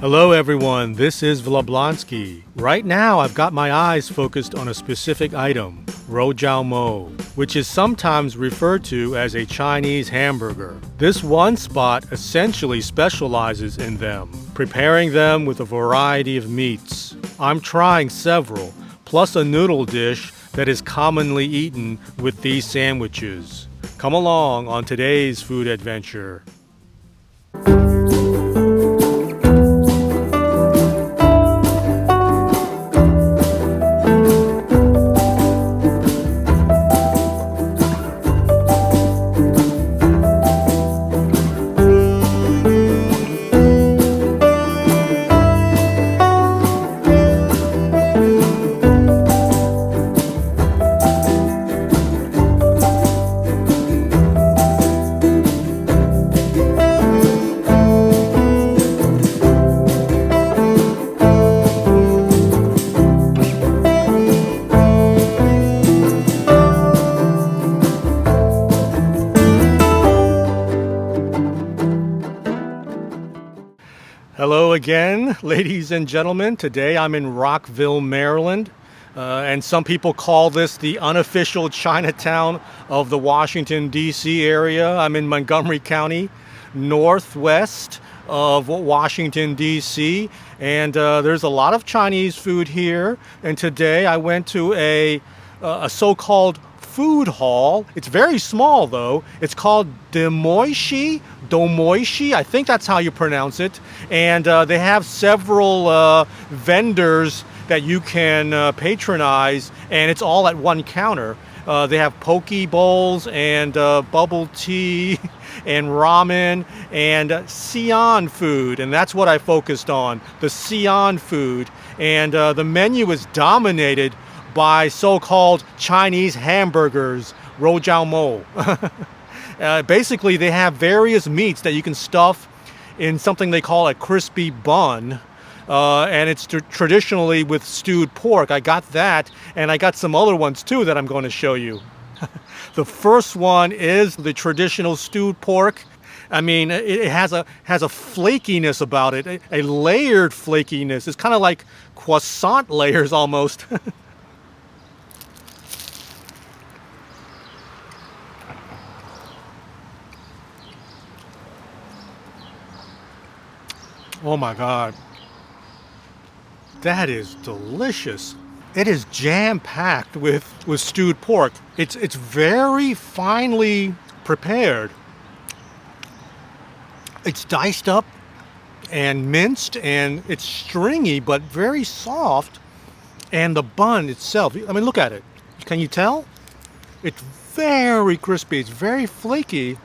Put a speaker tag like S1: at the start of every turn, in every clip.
S1: Hello everyone, this is Vablonsky. Right now I've got my eyes focused on a specific item, roujiamo, which is sometimes referred to as a Chinese hamburger. This one spot essentially specializes in them, preparing them with a variety of meats. I'm trying several, plus a noodle dish that is commonly eaten with these sandwiches. Come along on today's food adventure. Hello again, ladies and gentlemen. Today I'm in Rockville, Maryland, and some people call this the unofficial Chinatown of the Washington, D.C. area. I'm in Montgomery County, northwest of Washington, D.C., and there's a lot of Chinese food here. And today I went to a so-called food hall. It's very small though. It's called Domoishi, I think that's how you pronounce it. And they have several vendors that you can patronize, and it's all at one counter. They have poke bowls and bubble tea and ramen and Xi'An food, and that's what I focused on, the Xi'An food. And the menu is dominated by so-called Chinese hamburgers, roujiamo. Basically, they have various meats that you can stuff in something they call a crispy bun, and it's traditionally with stewed pork. I got that, and I got some other ones too that I'm going to show you. The first one is the traditional stewed pork. I mean, it has a flakiness about it, a layered flakiness. It's kind of like croissant layers almost. Oh my God, that is delicious. It is jam-packed with stewed pork. It's very finely prepared. It's diced up and minced, and it's stringy but very soft. And the bun itself, I mean, look at it. Can you tell? It's very crispy. It's very flaky.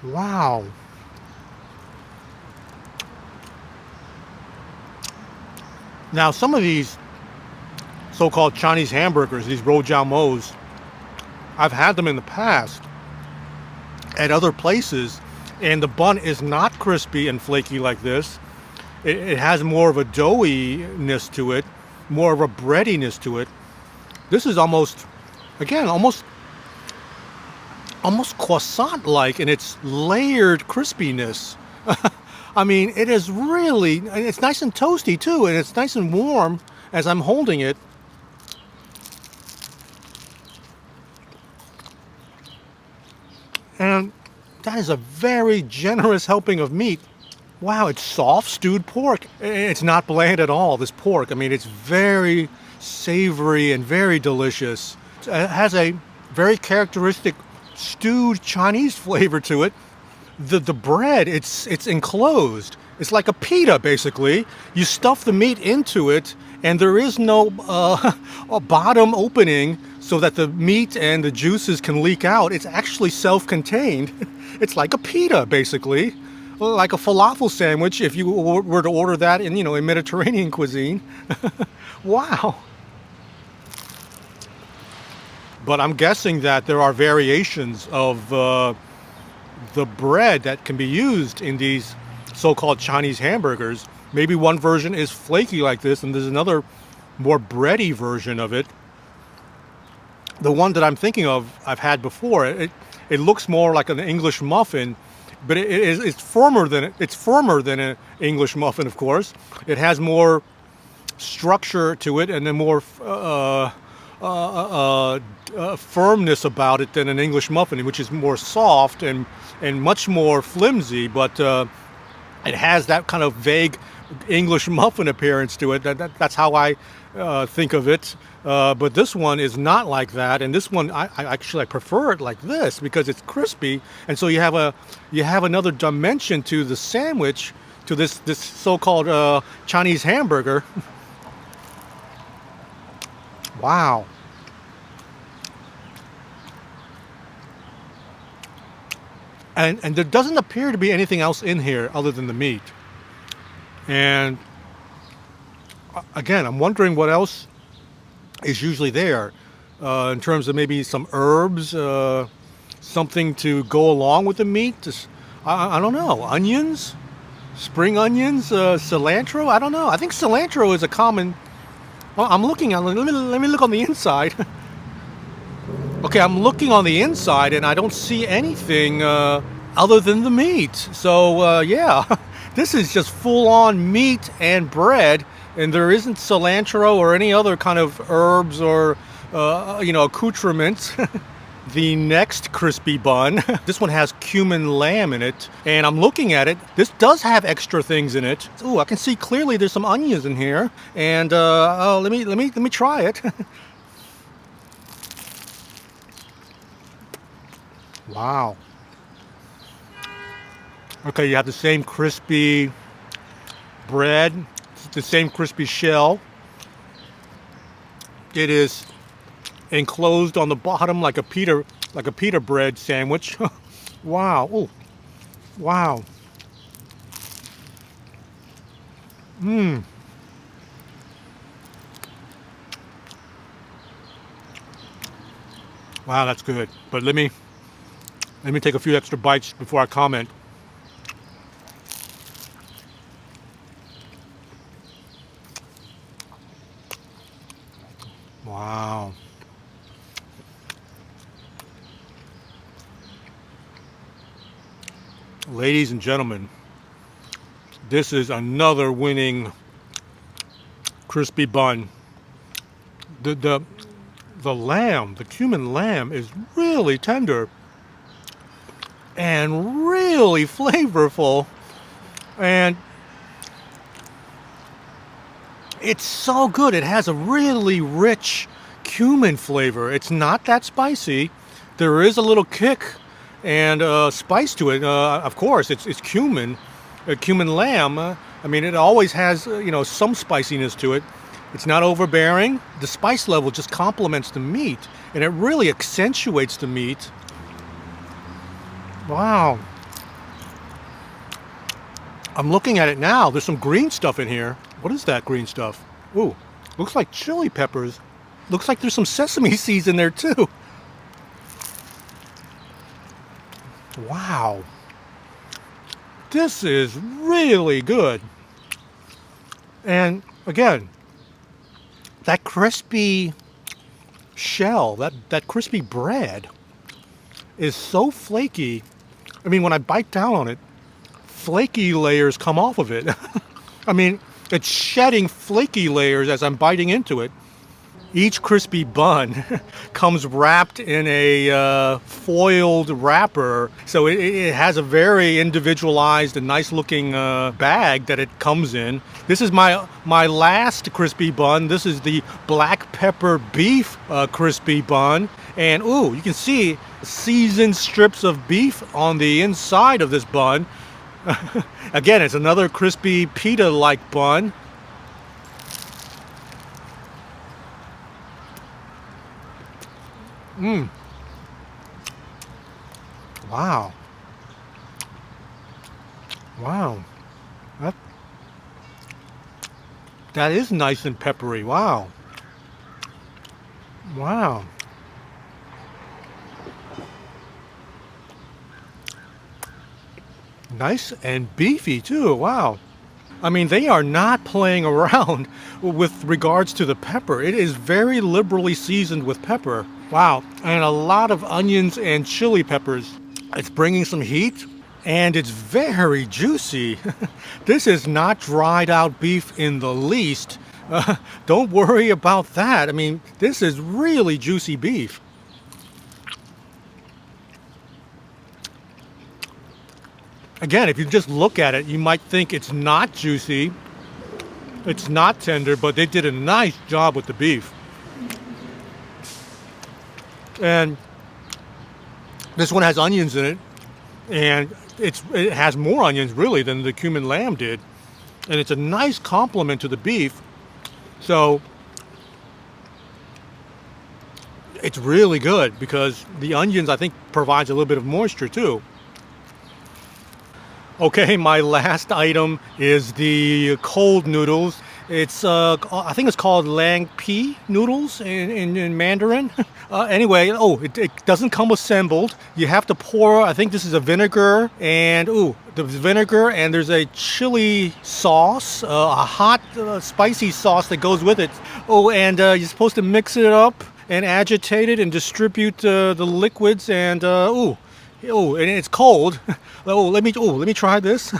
S1: Wow. Now, some of these so-called Chinese hamburgers, these roujiamos, I've had them in the past at other places, and the bun is not crispy and flaky like this. It has more of a doughiness to it, more of a breadiness to it. This is almost croissant-like in its layered crispiness. I mean, it is really, it's nice and toasty too, and it's nice and warm as I'm holding it. And that is a very generous helping of meat. Wow, it's soft stewed pork. It's not bland at all, this pork. I mean, it's very savory and very delicious. It has a very characteristic stewed Chinese flavor to it. The bread, it's enclosed. It's like a pita, basically. You stuff the meat into it, and there is no a bottom opening so that the meat and the juices can leak out. It's actually self-contained. It's like a pita, basically, like a falafel sandwich if you were to order that in, in Mediterranean cuisine. Wow. But I'm guessing that there are variations of the bread that can be used in these so-called Chinese hamburgers. Maybe one version is flaky like this, and there's another more bready version of it. The one that I'm thinking of, I've had before. it looks more like an English muffin, but it's firmer than an English muffin, of course. It has more structure to it and then more firmness about it than an English muffin, which is more soft and much more flimsy, but it has that kind of vague English muffin appearance to it. That's how I think of it. But this one is not like that, and this one I prefer it like this because it's crispy, and so you have another dimension to the sandwich, to this so-called Chinese hamburger. Wow. And there doesn't appear to be anything else in here other than the meat. And again, I'm wondering what else is usually there in terms of maybe some herbs, something to go along with the meat. I don't know. Onions, spring onions, cilantro. I don't know. I think cilantro is a common. Well, I'm looking at. Let me look on the inside. Okay, I'm looking on the inside and I don't see anything other than the meat. So yeah, this is just full-on meat and bread, and there isn't cilantro or any other kind of herbs or accoutrements. The next crispy bun, this one has cumin lamb in it, and I'm looking at it. This does have extra things in it. Ooh, I can see clearly there's some onions in here, and let me try it. Wow. Okay, you have the same crispy bread, the same crispy shell. It is enclosed on the bottom like a pita bread sandwich. Wow. Oh, wow. Mmm. Wow, that's good. But let me take a few extra bites before I comment. Wow. Ladies and gentlemen, this is another winning crispy bun. The lamb, the cumin lamb, is really tender and really flavorful, and it's so good. It has a really rich cumin flavor. It's not that spicy. There is a little kick and spice to it. Of course, it's cumin, cumin lamb. I mean, it always has some spiciness to it. It's not overbearing. The spice level just complements the meat, and it really accentuates the meat. Wow. I'm looking at it now. There's some green stuff in here. What is that green stuff? Ooh, looks like chili peppers. Looks like there's some sesame seeds in there too. Wow. This is really good. And again, that crispy shell, that crispy bread is so flaky. I mean, when I bite down on it, flaky layers come off of it. I mean, it's shedding flaky layers as I'm biting into it. Each crispy bun comes wrapped in a foiled wrapper, so it has a very individualized and nice looking bag that it comes in. This is my last crispy bun. This is the black pepper beef crispy bun, and ooh, you can see seasoned strips of beef on the inside of this bun. Again, it's another crispy pita-like bun. Mmm. Wow. Wow. That is nice and peppery. Wow. Wow. Nice and beefy too. Wow. I mean, they are not playing around with regards to the pepper. It is very liberally seasoned with pepper. Wow, and a lot of onions and chili peppers. It's bringing some heat, and it's very juicy. This is not dried out beef in the least. Don't worry about that. I mean, this is really juicy beef. Again, if you just look at it, you might think it's not juicy, it's not tender, but they did a nice job with the beef. And this one has onions in it, and it has more onions really than the cumin lamb did, and it's a nice complement to the beef. So it's really good because the onions, I think, provides a little bit of moisture too. Okay, my last item is the cold noodles. It's I think it's called lang pi noodles in Mandarin. Anyway, it doesn't come assembled. You have to pour, I think this is a vinegar, and the vinegar, and there's a chili sauce, a hot spicy sauce that goes with it. And you're supposed to mix it up and agitate it and distribute the liquids, and and it's cold. Let me try this.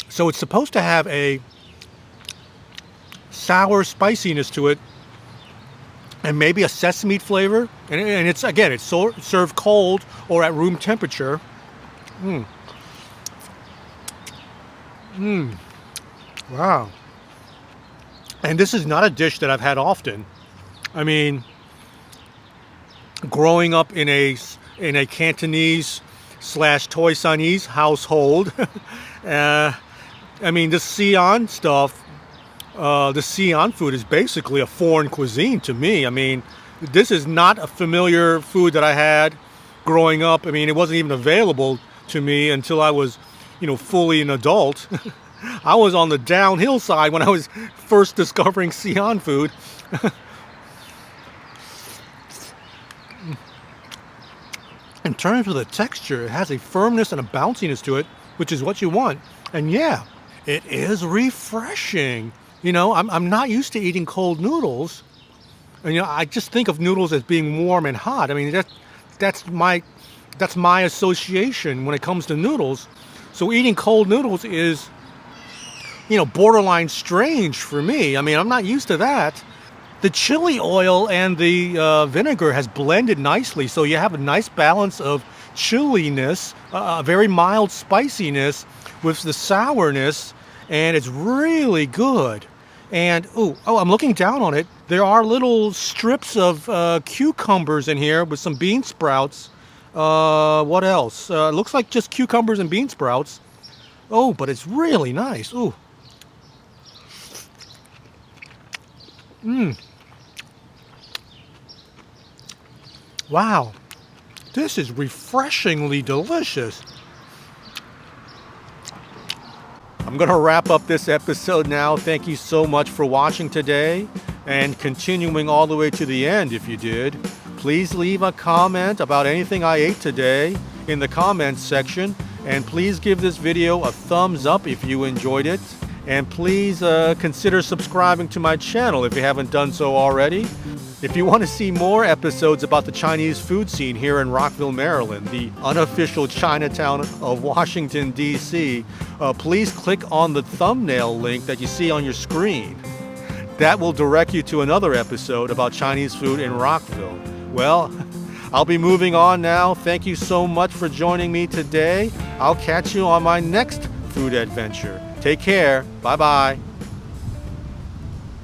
S1: So it's supposed to have a sour spiciness to it, and maybe a sesame flavor. And it's served cold or at room temperature. Wow. And this is not a dish that I've had often. I mean, growing up in a Cantonese / Toisanese household, I mean, this Xi'An stuff, the Xi'An food is basically a foreign cuisine to me. I mean, this is not a familiar food that I had growing up. I mean, it wasn't even available to me until I was, fully an adult. I was on the downhill side when I was first discovering Xi'An food. In terms of the texture, it has a firmness and a bounciness to it, which is what you want. And yeah, it is refreshing. I'm not used to eating cold noodles. And I just think of noodles as being warm and hot. I mean, that's my association when it comes to noodles. So eating cold noodles is, borderline strange for me. I mean, I'm not used to that. The chili oil and the vinegar has blended nicely, so you have a nice balance of chiliness, a very mild spiciness with the sourness, and it's really good. And I'm looking down on it. There are little strips of cucumbers in here with some bean sprouts. What else? It looks like just cucumbers and bean sprouts. But it's really nice. Wow, this is refreshingly delicious. I'm going to wrap up this episode now. Thank you so much for watching today and continuing all the way to the end if you did. Please leave a comment about anything I ate today in the comments section, and please give this video a thumbs up if you enjoyed it. And please consider subscribing to my channel if you haven't done so already. If you want to see more episodes about the Chinese food scene here in Rockville, Maryland, the unofficial Chinatown of Washington, D.C., please click on the thumbnail link that you see on your screen. That will direct you to another episode about Chinese food in Rockville. Well, I'll be moving on now. Thank you so much for joining me today. I'll catch you on my next food adventure. Take care. Bye-bye.